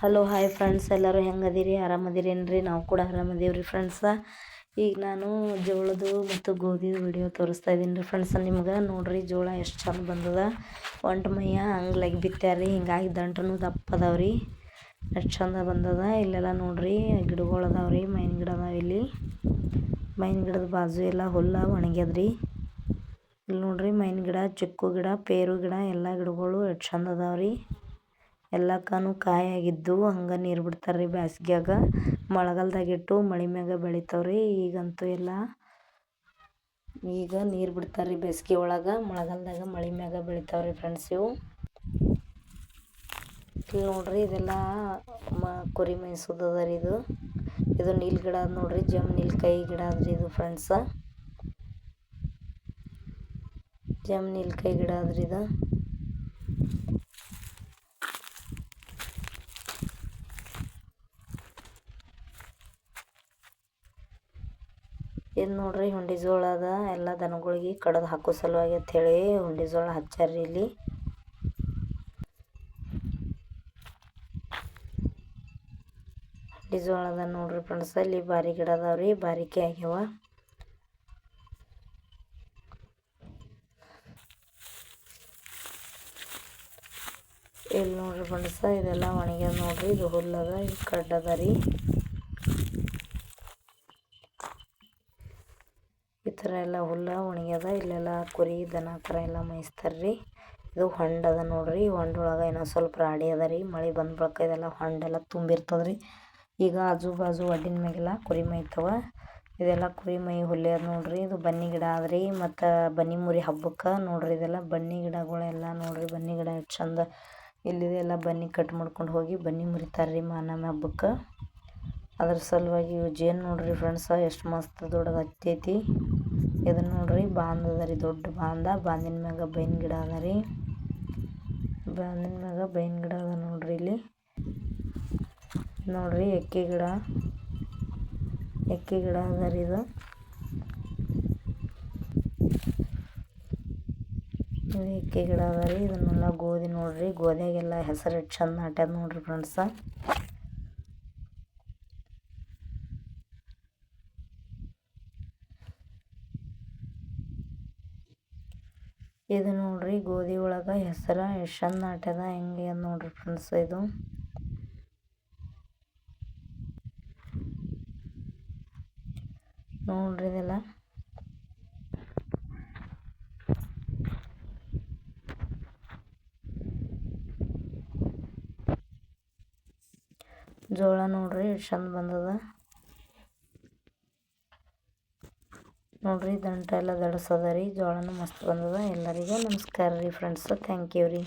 Hello hi friends, ಎಲ್ಲರೂ ಹೆಂಗದಿರಿ? ಆರಾಮದಿರೇನ್ರಿ? ನಾವು ಕೂಡ ಆರಾಮದೀವ್ರಿ ಫ್ರೆಂಡ್ಸ. ಈಗ ನಾನು ಜೋಳದು ಮತ್ತು ಗೋಧಿದು ವಿಡಿಯೋ ತೋರಿಸ್ತಾ ಇದ್ದೀನಿ ರೀ ಫ್ರೆಂಡ್ಸ. ನಿಮ್ಗೆ ನೋಡ್ರಿ, ಜೋಳ ಎಷ್ಟು ಚಂದ ಬಂದದ. ಒಂಟು ಮೈಯ ಹಂಗ್ಲಾಗಿ ಬಿತ್ತಾರ್ರಿ, ಹಿಂಗಾಗಿ ದಂಟನು ದಪ್ಪ ಅದಾವ್ರಿ. ಎಷ್ಟು ಚಂದ ಬಂದದ. ಇಲ್ಲೆಲ್ಲ ನೋಡ್ರಿ ಗಿಡಗಳು ಅದಾವ್ರಿ, ಮೈನ್ ಗಿಡ ಅದಾವ. ಇಲ್ಲಿ ಮೈನ್ ಗಿಡದ ಬಾಜು ಎಲ್ಲ ಹುಲ್ಲ ಒಣಗ್ಯದ್ರಿ. ಇಲ್ಲಿ ನೋಡ್ರಿ ಮೈನ್ ಗಿಡ, ಚಿಕ್ಕು ಗಿಡ, ಪೇರು ಗಿಡ ಎಲ್ಲ ಗಿಡಗಳು ಎಷ್ಟು ಚಂದ ಅದಾವ್ರಿ. ಎಲ್ಲಕ್ಕೂ ಕಾಯಾಗಿದ್ದು ಹಂಗೆ ನೀರು ಬಿಡ್ತಾರ್ರಿ ಬ್ಯಾಸ್ಗ್ಯಾಗ. ಮಳೆಗಾಲದಾಗಿಟ್ಟು ಮಳೆ ಮ್ಯಾಗ ಬೆಳಿತಾವ್ರಿ. ಈಗಂತೂ ಎಲ್ಲ ಈಗ ನೀರು ಬಿಡ್ತಾರ್ರಿ ಬೇಸಿಗೆ ಒಳಗೆ, ಮಳೆಗಾಲದಾಗ ಮಳೆ ಮ್ಯಾಗ ಬೆಳಿತಾವ್ರಿ ಫ್ರೆಂಡ್ಸ್. ಇವು ಇಲ್ಲಿ ನೋಡ್ರಿ, ಇದೆಲ್ಲ ಕುರಿ ಮೇಯ್ಸೋದದ ರೀ. ಇದು ನೀಲ್ ಗಿಡ ಅದ ನೋಡ್ರಿ, ಜಮ್ ನೀಲ್ಕಾಯಿ ಗಿಡ ಅದ್ರಿ ಇದು ಫ್ರೆಂಡ್ಸ. ಜಮ್ ನೀಲ್ಕಾಯಿ ಗಿಡ ಅದ್ರಿ ಇದು. ಇದು ನೋಡ್ರಿ ಹುಂಡಿ ಜೋಳ ಅದ. ಎಲ್ಲ ದನಗಳಿಗೆ ಕಡದು ಹಾಕೋ ಸಲುವಾಗಿ ಅಂತ ಹೇಳಿ ಹುಂಡಿ ಜೋಳ ಹಚ್ಚಾರ್ರಿ ಇಲ್ಲಿ. ಹುಂಡಿ ಜೋಳ ಅದ ನೋಡ್ರಿ ಫ್ರೆಂಡ್ಸ್. ಇಲ್ಲಿ ಬಾರಿ ಗಿಡ ಅದಾವ್ರಿ, ಬಾರಿಕೆ ಆಗ್ಯಾವ. ಇಲ್ಲಿ ನೋಡ್ರಿ ಫ್ರೆಂಡ್ಸ, ಇದೆಲ್ಲ ಒಣಗ್ಯಾದ ನೋಡ್ರಿ. ಇದು ಹುಲ್ಲದ, ಇದು ಕಡ್ಡದ ರೀ. ಈ ಥರ ಎಲ್ಲ ಹುಲ್ಲ ಒಣಗ್ಯದ. ಇಲ್ಲೆಲ್ಲ ಕುರಿ ದನ ಕರ ಎಲ್ಲ ಮೇಯಿಸ್ತಾರ್ರಿ. ಇದು ಹೊಂಡ ಅದ ನೋಡ್ರಿ. ಹೊಂಡೊಳಗೆ ಏನೋ ಸ್ವಲ್ಪ ರಾಡಿ ಅದ ರೀ. ಮಳೆ ಬಂದ ಬಳಿಕ ಇದೆಲ್ಲ ಹೊಂಡೆಲ್ಲ ತುಂಬಿರ್ತದ್ರಿ. ಈಗ ಆಜು ಬಾಜು ಒಡ್ಡಿನ ಮ್ಯಾಗೆಲ್ಲ ಕುರಿ ಮೇಯ್ತಾವ. ಇದೆಲ್ಲ ಕುರಿ ಮೈ ಹುಲ್ಲೆ ಅದ ನೋಡ್ರಿ. ಇದು ಬನ್ನಿ ಗಿಡ ಅದ್ರಿ. ಮತ್ತು ಬನ್ನಿ ಮುರಿ ಹಬ್ಬಕ್ಕೆ ನೋಡ್ರಿ, ಇದೆಲ್ಲ ಬನ್ನಿ ಗಿಡಗಳೆಲ್ಲ ನೋಡ್ರಿ. ಬನ್ನಿ ಗಿಡ ಎಷ್ಟು ಚಂದ. ಇಲ್ಲಿದೆಲ್ಲ ಬನ್ನಿ ಕಟ್ ಮಾಡ್ಕೊಂಡು ಹೋಗಿ ಬನ್ನಿ ಮುರಿತಾರ್ರಿ ಮಾನವ ಹಬ್ಬಕ್ಕೆ. ಅದ್ರ ಸಲುವಾಗಿ ಇವು ಜೇನು ನೋಡ್ರಿ ಫ್ರೆಂಡ್ಸ, ಎಷ್ಟು ಮಸ್ತ್ ದೊಡ್ಡದು ಹತ್ತೈತಿ. ಇದನ್ನ ನೋಡ್ರಿ ಬಾಂದ್ ಅದ ರೀ, ದೊಡ್ಡ ಬಾಂದ. ಬಾಂದಿನ ಮ್ಯಾಗ ಬೈನ್ ಗಿಡ ಅದ ರೀ. ಬಾಂದಿನ ಮ್ಯಾಗ ಬೈನ್ ಗಿಡ ಅದ ನೋಡ್ರಿ. ಇಲ್ಲಿ ನೋಡ್ರಿ ಎಕ್ಕೆ ಗಿಡ, ಎಕ್ಕೆ ಗಿಡ ಅದ ರೀ ಇದು. ಎಕ್ಕೆ ಗಿಡ ಅದ ರೀ. ಇದನ್ನೆಲ್ಲ ಗೋಧಿ ನೋಡ್ರಿ. ಗೋಧಿಯಾಗೆಲ್ಲ ಹೆಸರು ಎಷ್ಟು ಚಂದ ನಾಟ್ಯದ ನೋಡ್ರಿ ಫ್ರೆಂಡ್ಸ. ಇದು ನೋಡ್ರಿ ಗೋಧಿ ಒಳಗೆ ಹೆಸರು ಎಷ್ಟು ಚಂದ ನಾಟ್ಯದ, ಹೆಂಗೆ ಅದ ನೋಡ್ರಿ ಫ್ರೆಂಡ್ಸ್. ಇದು ನೋಡ್ರಿ, ಇದೆಲ್ಲ ಜೋಳ ನೋಡ್ರಿ ಎಷ್ಟು ಚಂದ ಬಂದದ ನೋಡ್ರಿ. ದಂಟ ಎಲ್ಲ ದಡಸದ ರೀ. ಜೋಳನೂ ಮಸ್ತ್ ಬಂದದ. ಎಲ್ಲರಿಗೂ ನಮಸ್ಕಾರ ರೀ ಫ್ರೆಂಡ್ಸ್. ಥ್ಯಾಂಕ್ ಯು ರೀ.